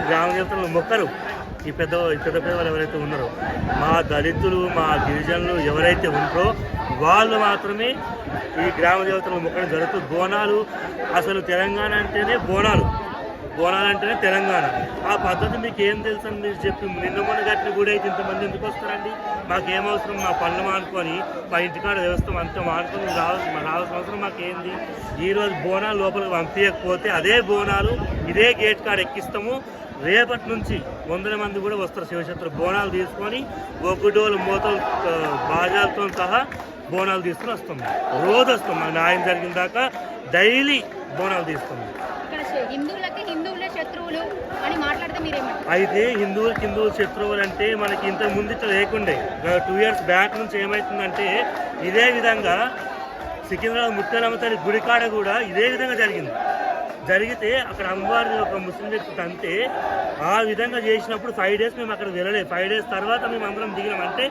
గ్రామ దేవతలు మొక్కరు ఈ పెద్ద వాళ్ళు ఎవరైతే ఉన్నారో మా దళితులు మా గిరిజనులు ఎవరైతే ఉంటారో వాళ్ళు మాత్రమే ఈ గ్రామ దేవతలు మొక్కడం జరుగుతుంది. బోనాలు అసలు తెలంగాణ అంటేనే బోనాలు అంటేనే తెలంగాణ. ఆ పద్ధతి మీకు ఏం తెలుసు అని మీరు చెప్పి నిన్న మొన్న గట్టిన కూడా అయితే ఇంతమంది ఎందుకు వస్తారండి? మాకేమవసరం? మా పనులు మానుకొని మా ఇంటికాడ వ్యవస్థ అంతా మానుకొని రావాల్సిన అవసరం మాకేంది? ఈరోజు బోనాలు లోపలికి పంపించకపోతే అదే బోనాలు ఇదే గేట్ కాడ ఎక్కిస్తాము. రేపటి నుంచి 100 మంది కూడా వస్తారు శివశక్తులు బోనాలు తీసుకొని ఒగ్గుడోలు మూతలు బాజాలతో సహా బోనాలు తీసుకుని వస్తాం. రోజు వస్తాం. మా న్యాయం జరిగిన దాకా డైలీ బోనాలు తీస్తాం. అయితే హిందువులు శత్రువులు అంటే మనకి ఇంతకు ముందు ఇట్లా లేకుండే. 2 years బ్యాక్ నుంచి ఏమవుతుందంటే ఇదే విధంగా సికింద్రాబాద్ ముత్యాలమ్మ తల్లి గుడికాడ కూడా ఇదే విధంగా జరిగితే అక్కడ అమ్మవారిని ఒక ముస్లిం వ్యక్తి అంతే ఆ విధంగా చేసినప్పుడు 5 days మేము అక్కడ వెళ్ళలేదు. 5 days తర్వాత మేము అందరం దిగినాం. అంటే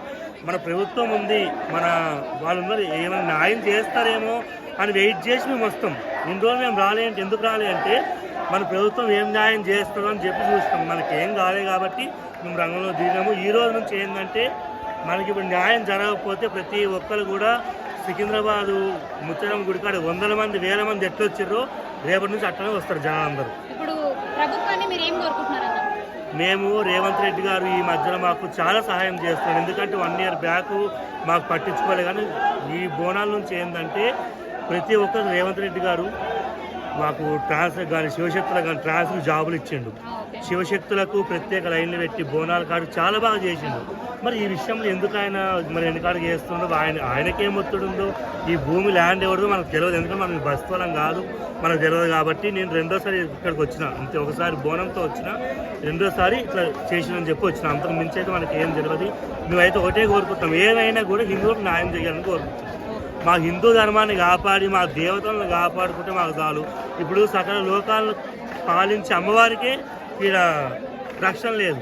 మన ప్రభుత్వం ఉంది, మన వాళ్ళందరూ ఏమైనా న్యాయం చేస్తారేమో అని వెయిట్ చేసి మేము వస్తాం. ఇన్ని రోజులు మేము రాలేంటే ఎందుకు రాలేంటే మన ప్రభుత్వం ఏం న్యాయం చేస్తుందో అని చెప్పి చూస్తాం. మనకి ఏం కాలేదు కాబట్టి మేము రంగంలో దిగినాము. ఈ రోజు నుంచి ఏంటంటే మనకి ఇప్పుడు న్యాయం జరగకపోతే ప్రతి ఒక్కరు కూడా సికింద్రాబాదు ముత్యాలమ్మ గుడికాడ 100 మంది 1000 మంది ఎట్లా వచ్చిర్రో రేపటి నుంచి అట్లనే వస్తారు జనాలందరూ. ఇప్పుడు ప్రభుత్వాన్ని మీరు ఏం కోరుకుంటున్నారు? మేము రేవంత్ రెడ్డి గారు ఈ మధ్యలో మాకు చాలా సహాయం చేస్తున్నాడు. ఎందుకంటే 1 year బ్యాక్ మాకు పట్టించుకోలే. కానీ ఈ బోనాల నుంచి ఏంటంటే ప్రతి ఒక్కరు రేవంత్ రెడ్డి గారు మాకు ట్రాన్స్ఫర్ కానీ శివశక్తులకు కానీ ట్రాన్స్ఫర్ జాబులు ఇచ్చిండు. శివశక్తులకు ప్రత్యేక లైన్లు పెట్టి బోనాల కాడు చాలా బాగా చేసిండు. మరి ఈ విషయంలో ఎందుకు ఆయన మరి ఎన్నికాడికి చేస్తుండో ఆయనకేం ఒత్తుడుందో ఈ భూమి ల్యాండ్ ఎవరిదో మనకు తెలియదు. ఎందుకంటే మనకి బస్తలం కాదు, మనకు తెలియదు. కాబట్టి నేను 2వ సారి ఇక్కడికి వచ్చిన. అంతే, ఒకసారి బోనంతో వచ్చిన, 2వ సారి ఇట్లా చేసినని చెప్పి వచ్చిన. అంతకు మించి అయితే మనకి ఏం తెలియదు. మేమైతే ఒకటే కోరుకుంటాం, ఏమైనా కూడా హిందువులకు న్యాయం చేయాలని కోరుకుంటాం. మా హిందూ ధర్మాన్ని కాపాడి మా దేవతలను కాపాడుకుంటే మాకు చాలు. ఇప్పుడు సకల లోకాలను పాలించే అమ్మవారికే ఇక్కడ రక్షణ లేదు.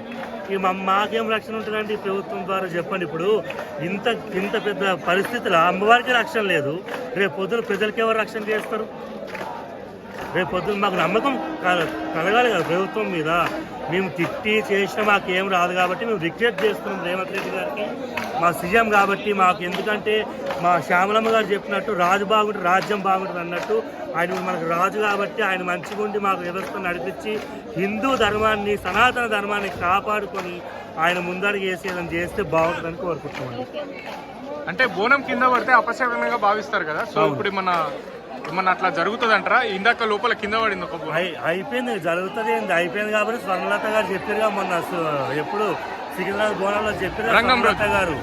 మాకేం రక్షణ ఉంటుందండి ఈ ప్రభుత్వం ద్వారా? చెప్పండి. ఇప్పుడు ఇంత పెద్ద పరిస్థితుల్లో అమ్మవారికి రక్షణ లేదు. రేపు పొద్దున ప్రజలకి ఎవరు రక్షణ చేస్తారు? రేపు పొద్దున మాకు నమ్మకం కలగాలి కదా ప్రభుత్వం మీద. మేము తిట్టి చేసినా మాకేం రాదు కాబట్టి మేము రిక్వెస్ట్ చేస్తున్నాం రేవంత్ రెడ్డి గారికి, మా సీఎం కాబట్టి. మాకు ఎందుకంటే మా శ్యామలమ్మ గారు చెప్పినట్టు రాజు బాగుంటుంది రాజ్యం బాగుంటుంది అన్నట్టు ఆయన మనకు రాజు కాబట్టి ఆయన మంచిగా ఉండి మాకు వ్యవస్థను నడిపించి హిందూ ధర్మాన్ని సనాతన ధర్మాన్ని కాపాడుకొని ఆయన ముందడుగు వేసేదని చేస్తే బాగుంటుందని కోరుకుంటున్నాం. అంటే బోనం కింద పడితే అపశకనంగా భావిస్తారు కదా, సో ఇప్పుడు ఏమన్నా అట్లా జరుగుతుంది అంటారా? ఇందాక లోపల కింద పడింది ఒక అయిపోయింది, జరుగుతుంది అయిపోయింది కాబట్టి స్వర్ణలత గారు చెప్పారుగా మొన్న ఎప్పుడు సికింద్రాబాద్ బోనాల్లో చెప్పారు స్వర్ణలత గారు,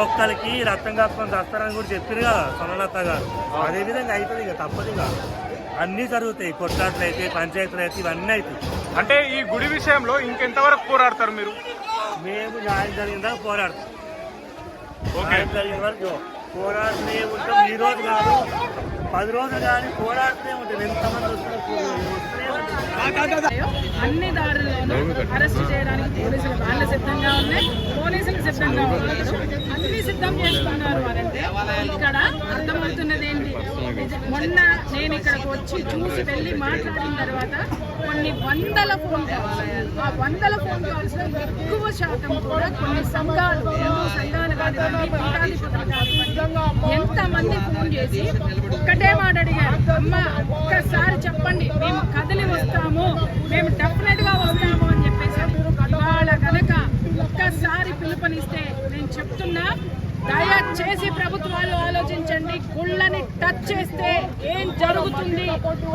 ఒక్కరికి రక్తం కాపుకొని దస్తారని కూడా చెప్పారు కదా స్వర్ణలత గారు. అదేవిధంగా అవుతుంది, ఇక తప్పదు. ఇక అన్నీ జరుగుతాయి, కొట్లాట్లు అయితే పంచాయతీలు అయితే ఇవన్నీ అవుతాయి. అంటే ఈ గుడి విషయంలో ఇంకెంతవరకు పోరాడతారు మీరు? మేము న్యాయం జరిగిందా పోరాడతాం. న్యాయం జరిగిన వరకు పోరాడుతూనే ఉంటాం. ఈ రోజు కాదు 10 రోజులు కానీ పోరాడుతూనే ఉంటాం. ఎంతమంది అన్ని దారులను అరెస్ట్ చేయడానికి పోలీసులు వాళ్ళు సిద్ధంగా ఉన్నాయి, పోలీసులు సిద్ధంగా ఉన్నారు, అన్ని సిద్ధం చేసుకున్నారు. అంటే ఇక్కడ అర్థమవుతున్నది ఏంటి? మొన్న నేను ఇక్కడికి వచ్చి చూసి వెళ్ళి మాట్లాడిన తర్వాత కొన్ని 100 ఫోన్ కాల్స్, ఆ 100 ఫోన్ కాల్స్ లో ఎక్కువ శాతం కూడా కొన్ని సంఘాలు కానివ్వండి, ఎంతమంది ఫోన్ చేసి ఒక్కటే మాట అడిగారు, అమ్మ ఒక్కసారి చెప్పండి, మేము కదిలి వస్తాము, మేము డెఫినెట్ గా వస్తాము అని చెప్పేసి. ఇవాళ కనుక ఒక్కసారి పిలుపునిస్తే నేను చెప్తున్నా, దయచేసి ప్రభుత్వాలు ఆలోచించండి. గుళ్ళని టచ్ చేస్తే ఏం జరుగుతుంది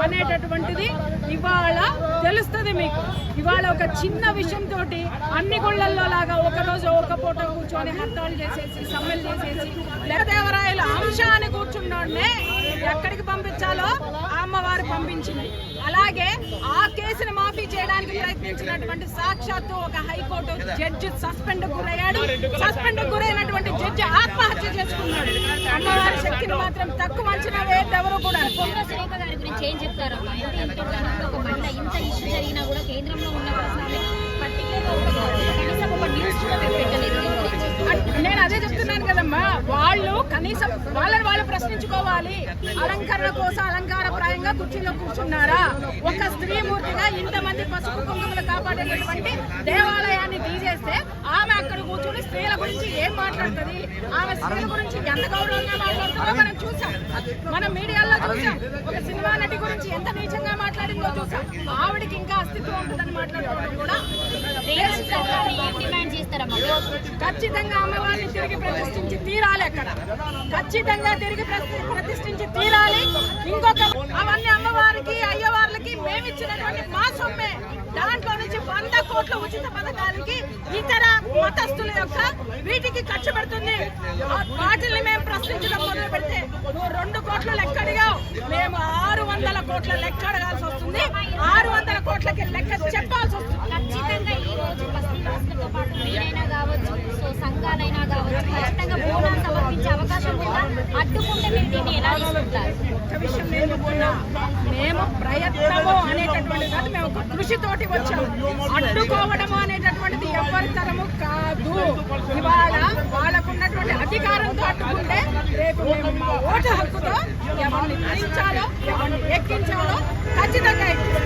అనేటటువంటిది ఇవాళ తెలుస్తుంది మీకు. ఇవాళ ఒక చిన్న విషయంతో అన్ని గుళ్ళల్లో లాగా ఒకరోజు ఒక పూట కూర్చొని హర్తాలు చేసేసి సమ్మెలు చేసేసి దేవరాయల అంశాన్ని కూర్చున్నోడ్నే ఎక్కడికి పంపించాలో అమ్మవారు పంపించింది. అలాగే ఆ కేసుని మాఫీ చేయడానికి ప్రయత్నించినటువంటి సాక్షాత్తు ఒక హైకోర్టు జడ్జి సస్పెండ్ గురయ్యాడు. సస్పెండ్ గురైనటువంటి జడ్జి ఆత్మహత్య చేసుకున్నాడు. అమ్మవారి శక్తిని మాత్రం తక్కువ అంచనా వేయద్దు ఎవరు కూడా. సురేఖ గారి గురించి ఏం చెప్తారు? ఒక మహిళ ఇంత ఇష్యూ జరిగినా కూడా కేంద్రంలో ఉన్న నేను అదే చెప్తున్నాను కదా, కాదమ్మా, వాళ్ళు కనీసం వాళ్ళని వాళ్ళు ప్రశ్నించుకోవాలి. అలంకరణ కోసం అలంకారప్రాయంగా కుర్చీలో కూర్చున్నారా? ఒక స్త్రీమూర్తిగా ఇంతమంది పసుపు కుంకుమలు కాపాడేటటువంటి దేవాలయాన్ని తీసేస్తే ఆమె అక్కడ కూర్చొని స్త్రీల గురించి ఏం మాట్లాడుతుంది? ఆమె స్త్రీల గురించి ఎంత గౌరవంగా మాట్లాడుతుందో మనం చూసాం, మనం మీడియాలో చూసాం. ఒక సినిమా నటి గురించి ఎంత నీచంగా మాట్లాడిందో చూసాం. ఆవిడకి ఇంకా అస్తిత్వం ఉంటుందని మాట్లాడుకోవడం కూడా డిమాండ్ చేస్తారమ్మా. ఖచ్చితంగా అమ్మవారిని తిరిగి ప్రతిష్ఠించి తీరాలి. అక్కడ ఖచ్చితంగా తిరిగి ప్రతిష్ఠించి తీరాలి. ఇంకొక అవన్నీ అమ్మవారికి అయ్యవార్లకి మేమిచ్చినటువంటి మా సొమ్మే. దాంట్లో నుంచి 100 కోట్ల ఉచిత పథకాలకి ఇతర మతస్థుల యొక్క వీటికి ఖర్చు పెడుతుంది. వాటిని మేము ప్రశ్నించడం మొదలు పెడితే నువ్వు 2 కోట్లు లెక్కడిగావు, మేము 600 కోట్ల లెక్క అడగాల్సి వస్తుంది. 600 కోట్లకి లెక్క చెప్పాల్సి వస్తుంది. ఖచ్చితంగా ఈ రోజు బస్తీ వాసులతో పాటు మీరైనా కావచ్చు, సో సంఘాలైనా కావచ్చు, ఖచ్చితంగా బోనాలు సమర్పించే అవకాశం ఉందా? అడ్డుకుంటే మీరు దీన్ని ఎలా తీసుకుంటారు? ఒక విషయం నేను చెప్తున్నా, మేము ప్రయత్నము అనేటటువంటిది కాదు, మేము ఒక కృషితోటి వచ్చాము. అడ్డుకోవడము అనేటటువంటిది ఎవరి తరము కాదు. ఇవాళ వాళ్ళకున్నటువంటి అధికారంతో అడ్డుకుంటే రేపు మేము మా ఓటు హక్కుతో ఎవరిని ధరించాలో ఎవరిని ఎక్కించాలో ఖచ్చితంగా ఎక్కిస్తాం.